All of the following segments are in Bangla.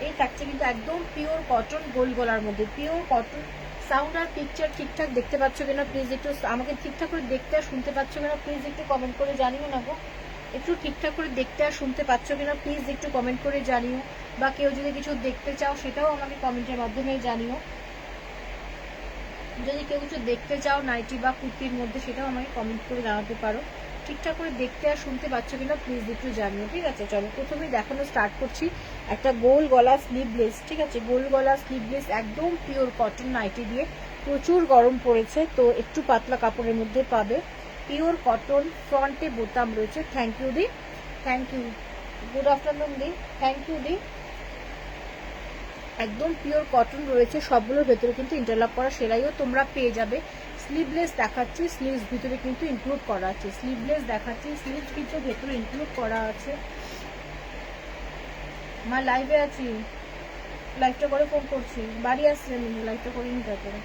এই থাকছে কিন্তু একদম পিওর কটন গোল গলার মধ্যে, পিওর কটন। সাউন্ড আর পিকচার ঠিকঠাক দেখতে পাচ্ছ কিনা প্লিজ একটু আমাকে ঠিকঠাক করে দেখতে আর শুনতে পাচ্ছ কিনা প্লিজ একটু কমেন্ট করে জানিও না গো। একটু ঠিকঠাক করে দেখতে আর শুনতে পাচ্ছ কিনা প্লিজ একটু কমেন্ট করে জানিও, বা কেউ যদি কিছু দেখতে চাও সেটাও আমাকে কমেন্টের মাধ্যমে জানিও। যদি কেউ কিছু দেখতে চাও নাইটি বা কুর্তির মধ্যে সেটাও আমাকে কমেন্ট করে জানাতে পারো। ঠিকঠাক করে দেখতে আর শুনতে পাচ্ছ কিনা প্লিজ একটু জানিও, ঠিক আছে। চলো প্রথমেই দেখানো স্টার্ট করছি একটা গোল গলা স্লিভলেস, ঠিক আছে, গোল গলা স্লিভলেস একদম পিওর কটন নাইটি দিয়ে। প্রচুর গরম পড়েছে তো একটু পাতলা কাপড়ের মধ্যে পাবে, পিওর কটন, ফ্রন্টে বোতাম রয়েছে। থ্যাংক ইউ দি, থ্যাংক ইউ, গুড আফটারনুন দি, থ্যাংক ইউ দি। একদম পিওর কটন রয়েছে, সবগুলোর ভেতরে কিন্তু ইন্টারলক করা সেলাইও তোমরা পেয়ে যাবে। স্লিভলেস দেখাচ্ছি, স্লিভস ভিতরে কিন্তু ইনক্লুড করা আছে, স্লিভলেস দেখাচ্ছি, স্লিভস কিন্তু ভেতরে ইনক্লুড করা আছে। মা লাইভে আছি, লাইভটা করে ফোন করছি, বাড়ি আসছি আমি, লাইভটা করিনি তারপরে।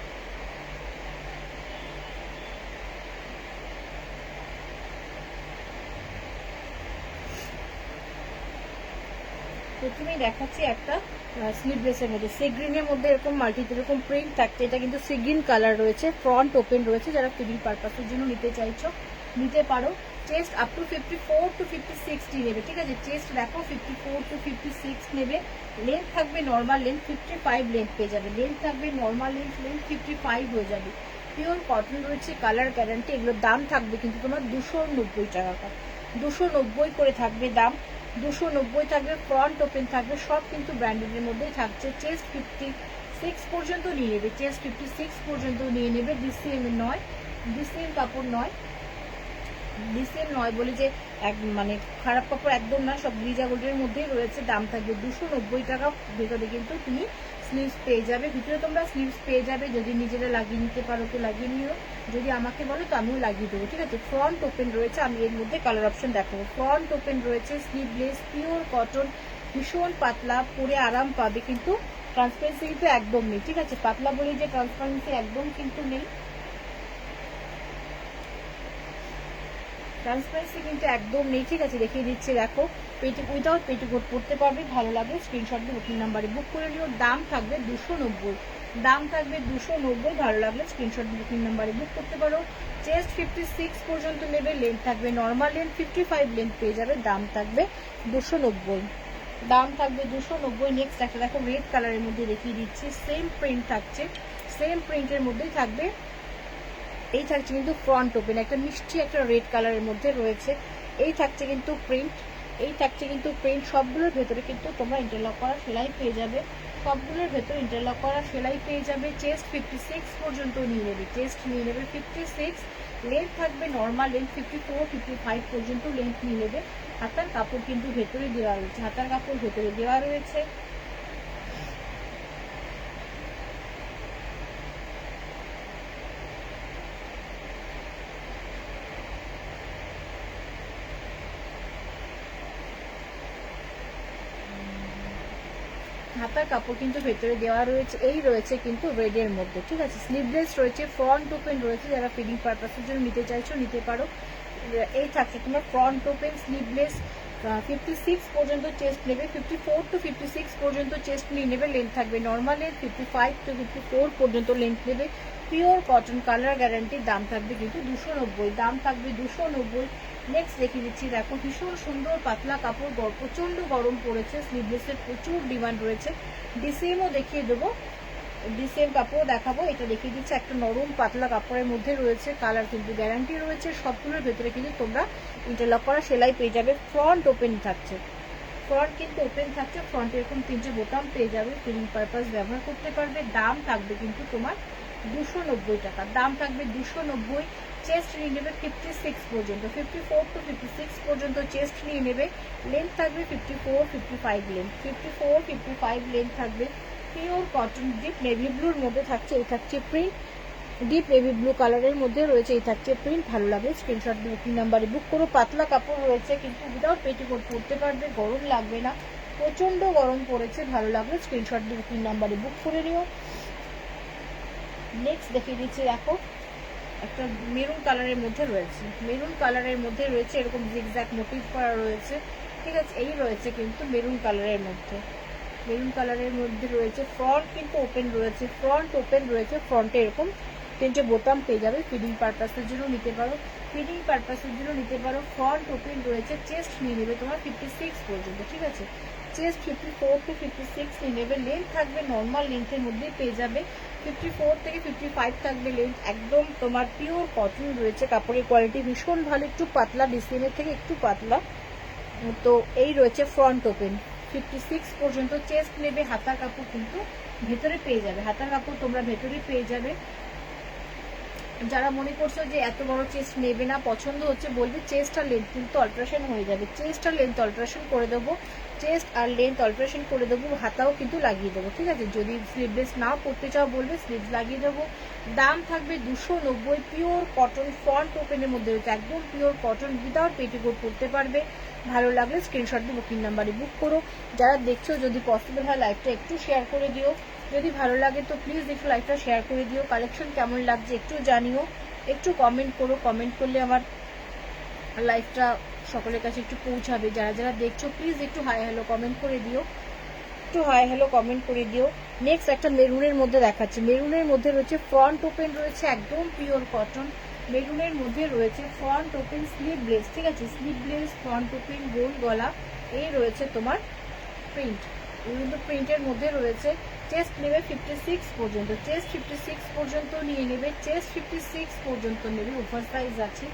প্রথমেই দেখাচ্ছি একটা স্লিভলেসের মধ্যে সি গ্রিনের মধ্যে এরকম মাল্টিতে এরকম প্রিন্ট থাকছে। এটা কিন্তু সি গ্রিন কালার রয়েছে, ফ্রন্ট ওপেন রয়েছে, যারা ফিটিং পারপাসের জন্য নিতে চাইছো নিতে পারো। চেস্ট আপ টু 54 to 56 নেবে, ঠিক আছে। চেস্ট দেখো 54 to 56 নেবে। লেন্থ থাকবে নর্মাল লেন্থ 55 লেন্থ পেয়ে যাবে, লেন্থ থাকবে নর্মাল লেন্থ 55 হয়ে যাবে। পিওর কটন রয়েছে, কালার গ্যারান্টি। এগুলোর দাম থাকবে কিন্তু তোমার 290 টাকা, 290 করে থাকবে দাম, 290 থাকবে। ফ্রন্ট ওপেন থাকবে, সব কিন্তু ব্র্যান্ডেডের মধ্যেই থাকছে। চেস্ট 56 পর্যন্ত নিয়ে নেবে, চেস্ট 56 পর্যন্ত নিয়ে নেবে। ডিসিএম নয়, ডিসিএম কাপড় নয়, ডিসিএম নয় বলে যে এক মানে খারাপ কাপড় একদম না, সব গ্রিজা গোল্ডের মধ্যেই রয়েছে। দাম থাকবে 290 টাকা। ভেতরে কিন্তু তুমি স্লিভস পেয়ে যাবে, ভিতরে তোমরা স্লিভস পেয়ে যাবে। যদি নিজেরা লাগিয়ে নিতে পারো তো লাগিয়ে নিও, যদি আমাকে বলো তো আমিও লাগিয়ে দেবো, ঠিক আছে। ফ্রন্ট ওপেন রয়েছে, আমি এর মধ্যে কালার অপশন দেখাবো। ফ্রন্ট ওপেন রয়েছে, স্লিভলেস, পিওর কটন, ভীষণ পাতলা, পরে আরাম পাবে। কিন্তু ট্রান্সপারেন্সি কিন্তু একদম নেই, ঠিক আছে। পাতলা বলে যে ট্রান্সপারেন্সি একদম কিন্তু নেই, ট্রান্সপারেন্সি কিন্তু একদম নেই, ঠিক আছে। দেখিয়ে দিচ্ছি, দেখো পেটি উইদাউট পেটিকোট পড়তে পারবে, ভালো লাগবে স্ক্রিনশট দিয়ে বুকিং নাম্বারে বুক করে নিও। দাম থাকবে 290, দাম থাকবে 290, ভালো লাগলে স্ক্রিনশট দিয়ে বুকিং নাম্বারে বুক করতে পারো। চেস্ট 56 পর্যন্ত নেবে, লেন্থ থাকবে নর্মাল লেন্থ 55 লেন্থ পেয়ে যাবে। দাম থাকবে 290, দাম থাকবে 290। নেক্সট একটা দেখো রেড কালারের মধ্যে দেখিয়ে দিচ্ছি, সেম প্রিন্ট থাকছে, সেম প্রিন্টের মধ্যেই থাকবে। এই থাকছে কিন্তু ফ্রন্ট ওপেন, একটা মিষ্টি একটা রেড কালারের মধ্যে রয়েছে। এই থাকছে কিন্তু প্রিন্ট, এই থাকছে কিন্তু প্রিন্ট। সবগুলোর ভেতরে কিন্তু তোমরা ইন্টারলক করা সেলাই পেয়ে যাবে, সবগুলোর ভেতরে ইন্টারলক করা সেলাই পেয়ে যাবে। চেস্ট 56 পর্যন্ত নিয়ে নেবে, চেস্ট নিয়ে নেবে 56। লেন্থ থাকবে নর্মাল লেন্থ 54 55 পর্যন্ত লেন্থ নিয়ে নেবে। হাতার কাপড় কিন্তু ভেতরে দেওয়া রয়েছে, হাতার কাপড় ভেতরে দেওয়া রয়েছে। হাতার কাপড় কিন্তু ভেতরে দেওয়া রয়েছে। এই রয়েছে কিন্তু রেডের মধ্যে, ঠিক আছে। স্লিভলেস রয়েছে, ফ্রন্ট ওপেন রয়েছে, যারা ফিটিং পারপাসের জন্য নিতে চাইছো নিতে পারো। এই থাকছে তোমার ফ্রন্ট ওপেন স্লিভলেস, 56 পর্যন্ত চেস্ট নেবে, 54 to 56 পর্যন্ত চেস্ট নিয়ে নেবে। লেন্থ থাকবে নর্মাল লেন্থ 55 to 54 পর্যন্ত লেন্থ নেবে। Pure cotton, colour guarantee. দাম থাকবে কিন্তু 290, দাম থাকবে 290। নেক্সট দেখিয়ে দিচ্ছি, দেখো ভীষণ সুন্দর পাতলা কাপড়, প্রচন্ড গরম পড়েছে, স্লিভলেসের প্রচুর ডিমান্ড রয়েছে। ডিসিএমও দেখিয়ে দেবো, ডিসিএম কাপড় দেখাবো। এটা দেখিয়ে দিচ্ছে একটা নরম পাতলা কাপড়ের মধ্যে রয়েছে, কালার কিন্তু গ্যারান্টি রয়েছে। সবগুলোর ভেতরে কিন্তু তোমরা ইন্টারলক করা সেলাই পেয়ে যাবে। ফ্রন্ট ওপেন থাকছে, ফ্রন্ট কিন্তু ওপেন থাকছে, ফ্রন্টে এরকম 3টে বোতাম পেয়ে যাবে, ফিলিং পারপাস ব্যবহার করতে পারবে। দাম থাকবে কিন্তু তোমার 290 টাকা, দাম থাকবে 290। চেস্ট নিয়ে নেবে 56 পর্যন্ত, 54 to 56 পর্যন্ত চেস্ট নিয়ে নেবে। লেন্থ থাকবে 54 55 লেন্থ, 54 55 লেন্থ থাকবে। পিওর কটন, ডিপ নেভি ব্লুর মধ্যে থাকছে। এই থাকছে প্রিন্ট, ডিপ নেভি ব্লু কালারের মধ্যে রয়েছে। এই থাকছে প্রিন্ট, ভালো লাগে স্ক্রিনশট দিয়ে বুকিং নাম্বারে বুক করো। পাতলা কাপড় রয়েছে কিন্তু উইদাউট পেটিকোট পরতে পারবে, গরম লাগবে না, প্রচন্ড গরম পড়েছে। ভালো লাগবে স্ক্রিনশট দিয়ে বুকিং নাম্বারে বুক করে নিও। নেক্সট দেখিয়ে দিচ্ছি, দেখো একটা মেরুন কালারের মধ্যে রয়েছে, মেরুন কালারের মধ্যে রয়েছে, এরকম জিগজ্যাগ মোটিভ করা রয়েছে, ঠিক আছে। এই রয়েছে কিন্তু মেরুন কালারের মধ্যে, মেরুন কালারের মধ্যে রয়েছে। ফ্রন্ট কিন্তু ওপেন রয়েছে, ফ্রন্ট ওপেন রয়েছে, ফ্রন্টে এরকম 3টে বোতাম পেয়ে যাবে। ফিডিং পারপাসের জন্য নিতে পারো, ফিডিং পারপাসের জন্য নিতে পারো। ফ্রন্ট ওপেন রয়েছে, চেস্ট নিয়ে নেবে তোমার 56 পর্যন্ত, ঠিক আছে। চেস্ট 54 to 56 নিয়ে নেবে। লেন্থ থাকবে নর্মাল লেন্থের মধ্যেই পেয়ে যাবে, 54 থেকে 55 থাকবে লেন্থ। একদম তোমার পিওর কটন রয়েছে, কাপড়ের কোয়ালিটি ভীষণ ভালো, একটু পাতলা, ডিসিএমের থেকে একটু পাতলা। তো এই রয়েছে ফ্রন্ট ওপেন 56 পর্যন্ত। চেস্ট নেবে, হাতার কাপড় কিন্তু ভেতরে পেয়ে যাবে, হাতার কাপড় তোমরা ভেতরে পেয়ে যাবে। যারা মনে করছো যে এত বড় চেস্ট নেবে না, পছন্দ হচ্ছে বলবে, চেস্ট আর লেন্থ কিন্তু অল্টারেশন হয়ে যাবে, চেস্ট আর লেন্থ অল্টারেশন করে দেবো, চেস্ট আর লেন্থ অল্টারেশন করে দেবো, হাতাও কিন্তু লাগিয়ে দেবো, ঠিক আছে। যদি স্লিভলেস না পরতে চাও বলবে, স্লিভস লাগিয়ে দেবো। দাম থাকবে 290, পিওর কটন, ফ্রন্ট ওপেনের মধ্যে রয়েছে, একদম পিওর কটন, উইদাউট পেটিকোট পরতে পারবে। ভালো লাগলে স্ক্রিনশট দিয়ে বুকিং নাম্বারে বুক করো। যারা দেখছো যদি পসিবল হয় লাইভটা একটু শেয়ার করে দিও, যদি ভালো লাগে তো প্লিজ একটু লাইভটা শেয়ার করে দিও। কালেকশন কেমন লাগছে একটু জানিও, একটু কমেন্ট করো, কমেন্ট করলে আমার লাইভটা সকলের কাছে একটু পৌঁছাবে। যারা যারা দেখছো প্লিজ একটু হাই হ্যালো কমেন্ট করে দিও, একটু হাই হ্যালো কমেন্ট করে দিও। নেক্সট একটা মেরুনের মধ্যে দেখাচ্ছি, মেরুনের মধ্যে রয়েছে ফ্রন্ট ওপেন রয়েছে, একদম পিওর কটন, মেরুনের মধ্যে রয়েছে ফ্রন্ট ওপেন স্লিভলেস, ঠিক আছে, স্লিভলেস ফ্রন্ট ওপেন গোল গলা, এই রয়েছে তোমার প্রিন্ট, বিভিন্ন প্রিন্টের মধ্যে রয়েছে। চেস্ট নেবে 56 পর্যন্ত, চেস্ট 56 পর্যন্ত নিয়ে নেবে, চেস্ট 56 পর্যন্ত নেবে, ওভার সাইজ আছে।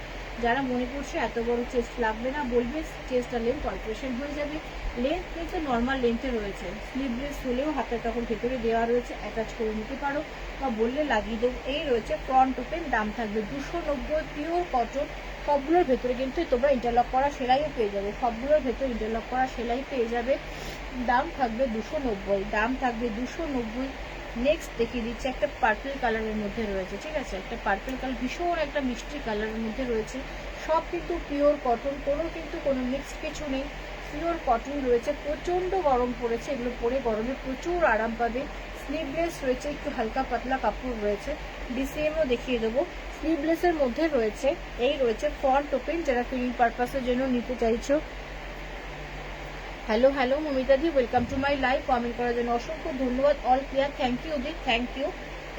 যারা মনে করছে এত বড় চেস্ট লাগবে না বলবে, চেস্ট আর লেন্থ অল্টারেশন হয়ে যাবে। লেন্থ কিন্তু নর্মাল লেন্থে রয়েছে, স্লিভলেস হলেও হাতের কাপড় ভেতরে দেওয়া রয়েছে, অ্যাটাচ করে নিতে পারো বা বললে লাগিয়ে দেবো। এই রয়েছে ফ্রন্ট ওপেন, দাম থাকবে 290, পিওর কটন। সবগুলোর ভেতরে কিন্তু তোমরা ইন্টারলক করা সেলাইও পেয়ে যাবে, সবগুলোর ভেতরে ইন্টারলক করা সেলাই পেয়ে যাবে। দাম থাকবে 290, দাম থাকবে 290। নেক্সট দেখিয়ে দিচ্ছি, একটা পার্পল কালারের মধ্যে রয়েছে, ঠিক আছে, একটা পার্পল কালার, ভীষণ একটা মিষ্টি কালারের মধ্যে রয়েছে। সব কিন্তু পিওর কটন, কোনো মিক্সড কিছু নেই, পিওর কটন রয়েছে। প্রচণ্ড গরম পড়েছে, এগুলো পরে গরমে প্রচুর আরাম পাবে। স্লিভলেস রয়েছে, একটু হালকা পাতলা কাপড় রয়েছে, ডিসিএমও দেখিয়ে দেবো। স্লিভলেসের মধ্যে রয়েছে, এই রয়েছে ফ্রন্ট ওপেন। যারা ফিলিং পারপাসের জন্য নিতে চাইছো, হ্যালো হ্যালো মমিতাদি, welcome to my live. Comment করার জন্য অসংখ্য ধন্যবাদ, অল ক্লিয়ার, থ্যাংক ইউ দি, থ্যাংক ইউ।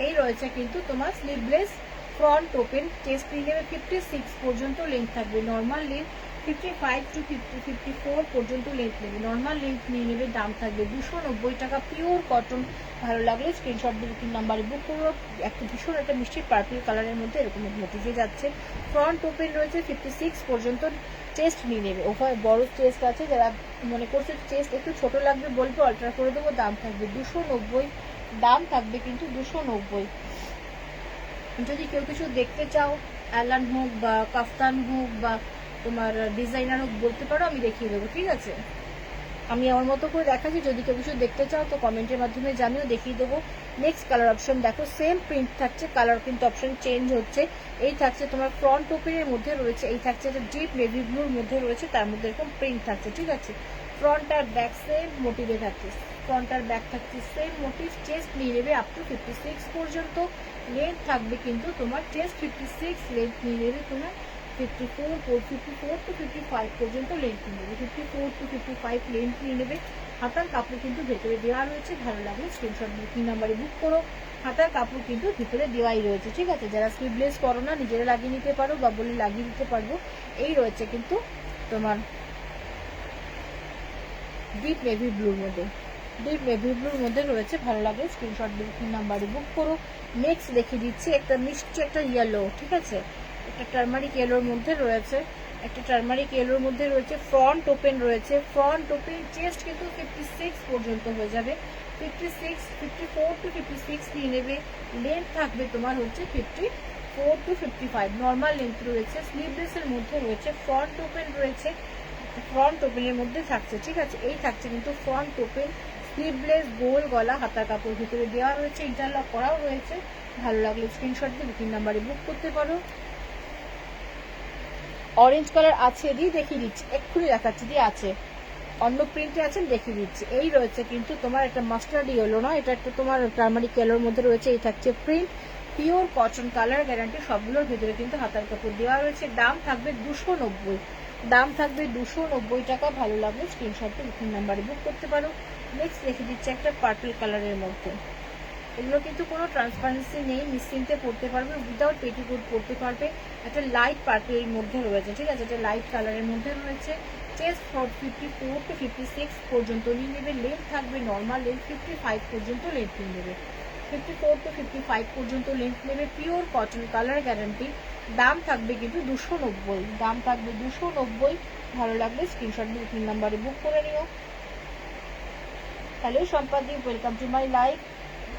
এই রয়েছে কিন্তু তোমার স্লিভলেস ফ্রন্ট ওপেন, চেস্ট নিয়ে নেবে 56 পর্যন্ত লেন্থ থাকবে, নর্মাল লেন্থ 55 to 54 পর্যন্ত লেন্থ নেবে, নর্মাল লেন্থ নিয়ে নেবে। দাম থাকবে 290 টাকা, পিওর কটন। ভালো লাগলে স্ক্রিনশট দিয়ে বুকিং নাম্বারে বুক করবো। একটা ভীষণ একটা মিষ্টি পার্পল কালারের মধ্যে এরকম মোটিভে যাচ্ছে। ফ্রন্ট ওপেন রয়েছে 56 পর্যন্ত, চেস্ট নিয়ে নেবে, ওভার বড় চেস্ট আছে। যারা মনে করছে চেস্ট একটু ছোট লাগবে বলবে, অল্টার করে দেবো। দাম থাকবে 290, দাম থাকবে কিন্তু 290। যদি কেউ কিছু দেখতে চাও, অ্যালান হোক বা কাফতান হোক বা তোমার ডিজাইনার হোক বলতে পারো, আমি দেখিয়ে দেবো, ঠিক আছে। আমি আমার মতো করে দেখাচ্ছি, যদি কেউ কিছু দেখতে চাও তো কমেন্টের মাধ্যমে জানিও, দেখিয়ে দেবো। নেক্সট কালার অপশন দেখো, সেম প্রিন্ট থাকছে, কালার কিন্তু অপশন চেঞ্জ হচ্ছে। এই থাকছে তোমার ফ্রন্ট ওপেনের মধ্যে রয়েছে, এই থাকছে একটা ডিপ নেভি ব্লুর মধ্যে রয়েছে, তার মধ্যে এরকম প্রিন্ট থাকছে, ঠিক আছে। ফ্রন্ট আর ব্যাক সেম মোটিভে থাকছে, ফ্রন্ট আর ব্যাক থাকছে সেম মোটিভ। চেস্ট নিয়ে নেবে আপ টু 56 পর্যন্ত, লেন্থ থাকবে কিন্তু তোমার চেস্ট 56, লেন্থ নিয়ে নেবে তোমার 54 to 55 পর্যন্ত লেন্থ নিয়ে নেবে, 54 to 55 লেন্থ নিয়ে নেবে। হাতার কাপড় কিন্তু ভেতরে দেওয়া রয়েছে, ভালো লাগলে স্ক্রিনশট বুকিং নাম্বারে বুক করো। হাতার কাপড় কিন্তু ভিতরে দেওয়াই রয়েছে, ঠিক আছে। যারা স্লিভলেস করো না, নিজেরা লাগিয়ে নিতে পারো বা বলে লাগিয়ে দিতে পারবো। এই রয়েছে কিন্তু তোমার ডিপ নেভি ব্লুর মধ্যে, ডিপ নেভি ব্লুর মধ্যে রয়েছে, ভালো লাগলে স্ক্রিনশট বুকিং নাম্বারে বুক করো। নেক্সট দেখিয়ে দিচ্ছি একটা মিষ্টি একটা ইয়েলো, ঠিক আছে, একটা টার্মারিক ইয়েলোর মধ্যে রয়েছে, একটা টার্মারিক ইয়েলোর মধ্যে রয়েছে। ফ্রন্ট ওপেন রয়েছে, ফ্রন্ট ওপেন, চেস্ট কিন্তু 56 পর্যন্ত হয়ে যাবে, 56, 54 to 56 নিয়ে নেবে। লেন্থ থাকবে তোমার হচ্ছে 54 to 55, নর্মাল লেন্থ রয়েছে। স্লিভলেসের মধ্যে রয়েছে, ফ্রন্ট ওপেন রয়েছে, ফ্রন্ট ওপেনের মধ্যে থাকছে, ঠিক আছে। এই থাকছে কিন্তু ফ্রন্ট ওপেন, স্লিভলেস গোল গলা, হাতার কাপড় ভিতরে দেওয়া রয়েছে, ইন্টারলক করাও রয়েছে। ভালো লাগলে স্ক্রিনশট দিয়ে বুকিং নাম্বারে বুক করতে পারো। অরেঞ্জ কালার আছে, দিয়ে দেখিয়ে দিচ্ছি, এক্ষুনি দেখাচ্ছি, দিয়ে আছে অন্য প্রিন্টে আছেন, দেখিয়ে দিচ্ছি। এই রয়েছে কিন্তু তোমার একটা মাস্টার্ড ইয়েলো না, এটা একটা তোমার টার্মারিক ইয়েলোর মধ্যে রয়েছে। এই থাকছে print, pure cotton, colour guarantee, সবগুলোর ভেতরে কিন্তু হাতার কাপড় দেওয়া রয়েছে। দাম থাকবে 290, দাম থাকবে 290 টাকা। ভালো লাগলে স্ক্রিনশট দিয়ে বুকিং নাম্বারে বুক করতে পারো। নেক্সট দেখে দিচ্ছে একটা পার্পল কালারের মধ্যে। এগুলো কিন্তু কোনো ট্রান্সপারেন্সি নেই, নিশ্চিন্তে পড়তে পারবে, উইদাউট পেটিকোট পড়তে পারবে। একটা লাইট পার্পলের মধ্যে রয়েছে, ঠিক আছে, এটা লাইট কালারের মধ্যে রয়েছে। চেস্ট 54 to 56 পর্যন্ত নিয়ে নেবে, লেন্থ থাকবে নর্মাল লেন্থ 55 পর্যন্ত লেন্থ নিয়ে নেবে, 54 to 55 পর্যন্ত লেন্থ নেবে। Pure cotton, colour guarantee. দাম থাকবে কিন্তু 290, দাম থাকবে 290। ভালো লাগলে স্ক্রিনশট দিয়ে 3 নাম্বারে বুক করে নিও। হ্যালো সম্পাদি, welcome to my live.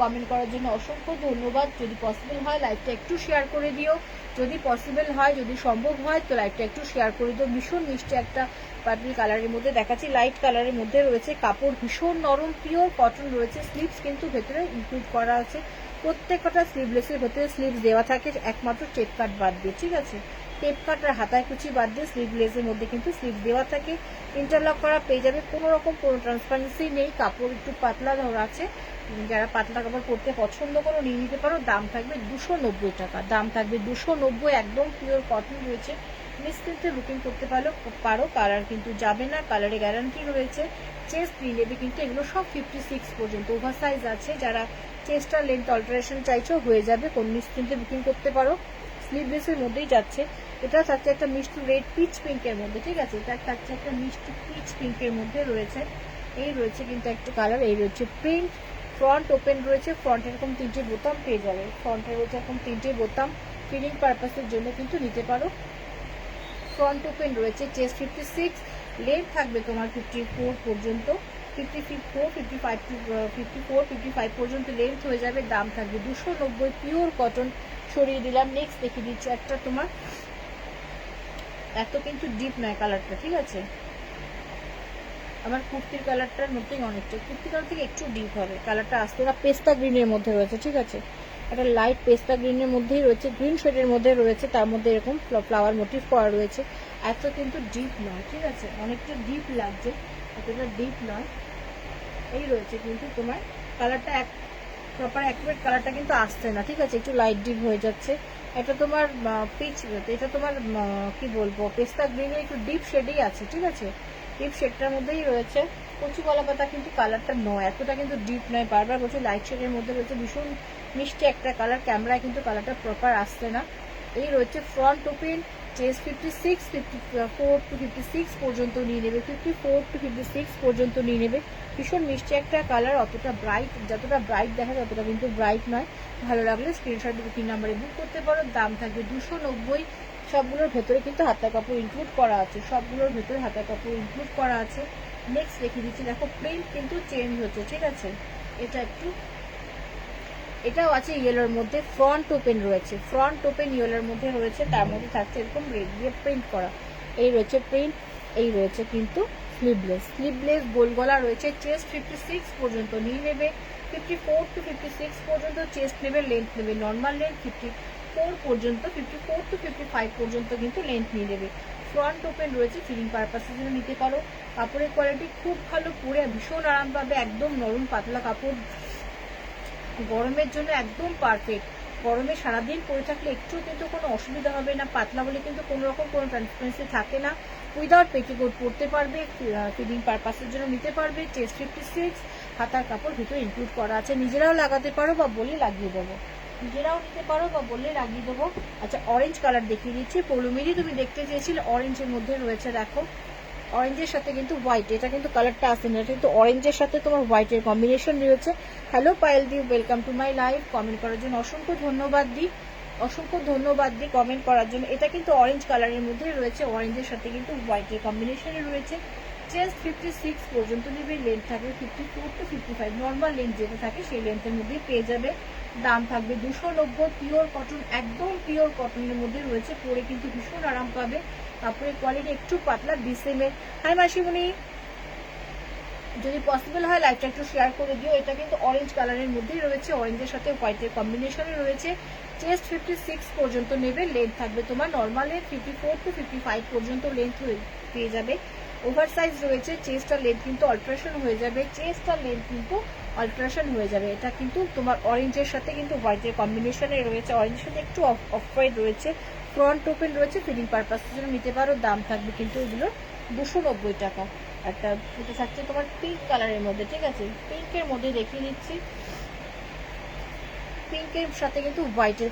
Comment করার জন্য অসংখ্য ধন্যবাদ। যদি পসিবল হয় লাইভটা একটু শেয়ার করে দিও, যদি পসিবল হয়, যদি সম্ভব হয় তো লাইভটা একটু শেয়ার করে দিও। ভীষণ মিষ্টি একটা পার্পল কালারের মধ্যে দেখাচ্ছি, লাইট কালারের মধ্যে রয়েছে। কাপড় ভীষণ নরম, পিওর কটন রয়েছে। স্লিভস কিন্তু ভেতরে ইনক্লুড করা আছে, প্রত্যেকটা স্লিভলেসের ভেতরে স্লিভস দেওয়া থাকে, একমাত্র টেপ কাট বাদ দিয়ে, ঠিক আছে, টেপ কাট আর হাতায় কুচি বাদ দিয়ে স্লিভলেসের মধ্যে কিন্তু স্লিভ দেওয়া থাকে। ইন্টারলক করা পেয়ে যাবে, কোনো রকম কোনো ট্রান্সপারেন্সি নেই। কাপড় একটু পাতলা ধরা আছে, যারা পাতলা কাপড় পরতে পছন্দ করো নিয়ে নিতে পারো। দাম থাকবে 290 টাকা, দাম থাকবে 290। একদম পিওর কটন রয়েছে, নিশ্চিন্তে বুকিং করতে পারো। কালার কিন্তু যাবে না, কালারে গ্যারান্টি রয়েছে। চেস্ট নিয়ে নেবে কিন্তু এগুলো সব 56 পর্যন্ত, ওভার সাইজ আছে। যারা চেস্টার লেন্থ অল্টারেশন চাইছো হয়ে যাবে, কোন নিশ্চিন্তে বুকিং করতে পারো। স্লিভলেসের মধ্যেই যাচ্ছে। এটা থাকছে একটা মিষ্টি রেড পিচ পিঙ্কের মধ্যে, ঠিক আছে, এটা থাকছে একটা মিষ্টি পিচ পিঙ্কের মধ্যে রয়েছে। এই রয়েছে কিন্তু একটা কালার, এই রয়েছে প্রিন্ট। ফ্রন্ট ওপেন রয়েছে, ফ্রন্ট এরকম 3টে বোতাম পেয়ে যাবে, ফ্রন্টে রয়েছে এরকম 3টে বোতাম, ফিলিং পারপাসের জন্য কিন্তু নিতে পারো। ফ্রন্ট ওপেন রয়েছে, চেস্ট 56, লেন্থ থাকবে তোমার 54 পর্যন্ত, 54, 55 টু 54, 55 পর্যন্ত লেন্থ হয়ে যাবে। দাম থাকবে 290, পিওর কটন। সরিয়ে দিলাম। নেক্সট দেখিয়ে দিচ্ছি একটা তোমার, এত কিন্তু ডিপ নয় কালারটা, ঠিক আছে, আমার কুর্তির কালারটার মধ্যেই অনেকটা, কুর্তি কালার থেকে একটু ডিপ হবে কালারটা আসতে না। পেস্তা গ্রিনের মধ্যে রয়েছে, ঠিক আছে, একটা লাইট পেস্তা গ্রিনের মধ্যেই রয়েছে, গ্রিন শেডের মধ্যে রয়েছে, তার মধ্যে এরকম ফ্লাওয়ার মোটিভ করা রয়েছে। এত কিন্তু ডিপ নয়, ঠিক আছে, অনেকটা ডিপ লাগছে, এতটা ডিপ নয়। এই রয়েছে কিন্তু তোমার কালারটা প্রপার অ্যাকুরেট কালারটা কিন্তু আসছে না, ঠিক আছে, একটু লাইট ডিপ হয়ে যাচ্ছে। এটা তোমার পিচ, এটা তোমার কি বলবো, পেস্তা গ্রিনের একটু ডিপ শেডেই আছে, ঠিক আছে, ডিপ শেডটার মধ্যেই রয়েছে। কচু কলা পাতা কিন্তু কালারটা নয়, এতটা কিন্তু ডিপ নয়, বারবার বলছে লাইট শেডের মধ্যে রয়েছে, ভীষণ মিষ্টি একটা কালার। ক্যামেরায় কিন্তু কালারটা প্রপার আসছে না। এই রয়েছে ফ্রন্ট ওপেন, চেস্ট 56, 54 to 56 পর্যন্ত নিয়ে নেবে, 54 to 56 পর্যন্ত নিয়ে নেবে। ভীষণ মিষ্টি একটা কালার, অতটা ব্রাইট, যতটা ব্রাইট দেখা যায় ততটা কিন্তু ব্রাইট নয়। ভালো লাগলে স্ক্রিনশট দিয়ে 3 নাম্বারে বুক করতে পারো। দাম থাকবে 290। সবগুলোর ভেতরে কিন্তু হাতা কাপড় ইনক্লুড করা আছে, সবগুলোর ভেতরে হাতা কাপড় ইনক্লুড করা আছে। নেক্সট দেখিয়ে দিচ্ছি, দেখো প্রিন্ট কিন্তু চেঞ্জ হচ্ছে, ঠিক আছে, এটা একটু, এটাও আছে ইয়েলোর মধ্যে। ফ্রন্ট ওপেন রয়েছে, ফ্রন্ট ওপেন ইয়েলোর মধ্যে রয়েছে, তার মধ্যে থাকছে এরকম রেড দিয়ে প্রিন্ট করা। এই রয়েছে প্রিন্ট, এই রয়েছে কিন্তু স্লিভলেস, স্লিভলেস গোল গলা রয়েছে। চেস্ট 56 পর্যন্ত নিয়ে নেবে, 54 to 56 পর্যন্ত চেস্ট নেবে, লেন্থ নেবে নর্মাল লেন্থ 54 পর্যন্ত, 54 to 55 পর্যন্ত কিন্তু লেন্থ নিয়ে নেবে। ফ্রন্ট ওপেন রয়েছে, ফিলিং পারপাসের জন্য নিতে পারো। কাপড়ের কোয়ালিটি খুব ভালো, পরে ভীষণ আরাম পাবে, একদম নরম পাতলা কাপড়, গরমের জন্য একদম পারফেক্ট। গরমে সারাদিন পরে থাকলে একটু কিন্তু কোনো অসুবিধা হবে না, পাতলা বলে কিন্তু কোনো রকম কোনো ট্রান্সপারেন্সি থাকে না। উইদাউট পেটিকোট পরতে পারবে, ফিডিং পারপাসের জন্য নিতে পারবে। চেস্ট 56, হাতার কাপড় ভিতরে ইনক্লুড করা আছে। নিজেরাও লাগাতে পারো বা বলে লাগিয়ে দেবো, নিজেরাও নিতে পারো বা বললে লাগিয়ে দেবো। আচ্ছা, অরেঞ্জ কালার দেখিয়ে দিচ্ছি, পৌলমিদি তুমি দেখতে চেয়েছিলে, অরেঞ্জের মধ্যে রয়েছে, দেখো অরেঞ্জের সাথে কিন্তু হোয়াইট, এটা কিন্তু কালারটা আসে না, এটা কিন্তু অরেঞ্জের সাথে তোমার হোয়াইটের কম্বিনেশন রয়েছে। Hello Payel the, welcome to my live. Comment করার জন্য অসংখ্য ধন্যবাদ দি, অসংখ্য ধন্যবাদ দি কমেন্ট করার জন্য। এটা কিন্তু অরেঞ্জ কালারের মধ্যে রয়েছে, অরেঞ্জের সাথে কিন্তু হোয়াইটের কম্বিনেশনে রয়েছে। চেস্ট 56 পর্যন্ত নেবে, লেন্থ থাকবে 54 to 55, নর্মাল লেন্থ যেটা থাকে সেই লেন্থের মধ্যেই পেয়ে যাবে। দাম থাকবে 290, পিওর কটন, একদম পিওর কটনের মধ্যে রয়েছে, পরে কিন্তু ভীষণ আরাম পাবে। কাপড়ের কোয়ালিটি একটু পাতলা, ডিসেমের। হাই মাসিমণি, যদি পসিবল হয় লাইভটা একটু শেয়ার করে দিও। এটা কিন্তু অরেঞ্জ কালারের মধ্যেই রয়েছে, অরেঞ্জের সাথে হোয়াইটের কম্বিনেশনে রয়েছে। চেস্ট 56 পর্যন্ত নেবে, লেন্থ থাকবে তোমার নর্মাল লেন্থ 54 to 55 পর্যন্ত লেন্থ পেয়ে যাবে। ওভার সাইজ রয়েছে, চেস্টটার লেন্থ কিন্তু অল্টারেশন হয়ে যাবে, চেস্টটার লেন্থ কিন্তু অল্টারেশন হয়ে যাবে। এটা কিন্তু তোমার অরেঞ্জের সাথে কিন্তু হোয়াইটের কম্বিনেশনে রয়েছে, অরেঞ্জের সাথে একটু অফ হোয়াইট রয়েছে। ফ্রন্ট ওপেন রয়েছে, ফিলিং পারপাসের জন্য নিতে পারো। দাম থাকবে কিন্তু এগুলো 290 টাকা। একটা এটা থাকছে তোমার পিঙ্ক কালারের মধ্যে, ঠিক আছে, পিঙ্কের মধ্যে দেখিয়ে দিচ্ছি। পিঙ্কের সাথে কিন্তু হোয়াইটের